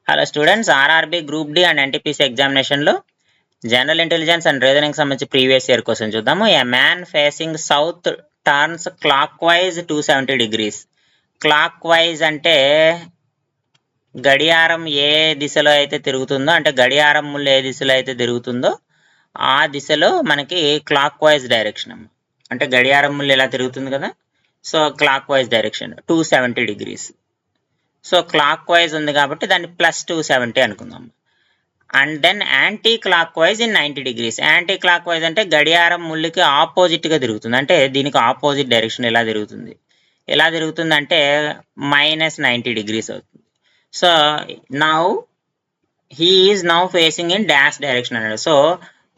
Hello students, RRB group D and NTPC ఎగ్జామినేషన్లో general intelligence and reasoning సంబంధించి previous year question చూద్దాము. A man facing south turns clockwise 270 degrees. Clock wise అంటే గడియారం ఏ దిశలో అయితే తిరుగుతుందో, అంటే గడియారం ముళ్ళు ఏ దిశలో అయితే తిరుగుతుందో ఆ దిశలో మనకి క్లాక్ వైజ్ డైరెక్షన్ అమ్మ. అంటే గడియారం ముళ్ళు ఇలా తిరుగుతుంది కదా, so clockwise direction 270 degrees. So clockwise ఉంది కాబట్టి దాన్ని +270 అనుకుందాం. And then anticlockwise in 90 degrees. Anti clock wise అంటే గడియారం ముళ్ళకి ఆపోజిట్గా తిరుగుతుంది, అంటే దీనికి ఆపోజిట్ డైరెక్షన్ ఎలా తిరుగుతుంది, ఎలా తిరుగుతుంది అంటే -90 degrees అవుతుంది. So now he is now facing in dash direction అన్నాడు. సో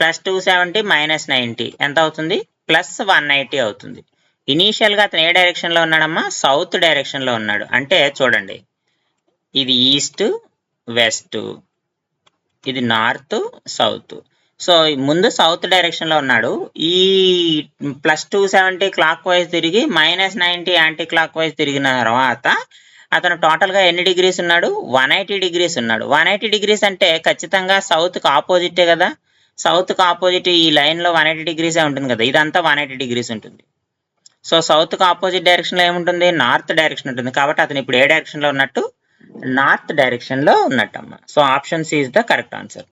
+270 -90 ఎంత అవుతుంది? +180 అవుతుంది. ఇనీషియల్గా అతను ఏ డైరెక్షన్లో ఉన్నాడమ్మా? సౌత్ డైరెక్షన్లో ఉన్నాడు. అంటే చూడండి, ఇది ఈస్ట్ వెస్ట్, ఇది నార్త్ సౌత్. సో ముందు సౌత్ డైరెక్షన్లో ఉన్నాడు. ఈ +270 క్లాక్ వైజ్ తిరిగి -90 యాంటీ క్లాక్ వైజ్ తిరిగిన తర్వాత అతను టోటల్గా ఎన్ని డిగ్రీస్ ఉన్నాడు? 180 degrees ఉన్నాడు. 180 degrees అంటే ఖచ్చితంగా సౌత్కి ఆపోజిటే కదా. సౌత్కి ఆపోజిట్ ఈ లైన్లో 180 degrees ఉంటుంది కదా, ఇదంతా 180 degrees ఉంటుంది. సో సౌత్కి ఆపోజిట్ డైరెక్షన్లో ఏముంటుంది? నార్త్ డైరెక్షన్ ఉంటుంది. కాబట్టి అతను ఇప్పుడు ఏ డైరెక్షన్లో ఉన్నట్టు? నార్త్ డైరెక్షన్లో ఉన్నట్టమ్మా. So option C is the correct answer.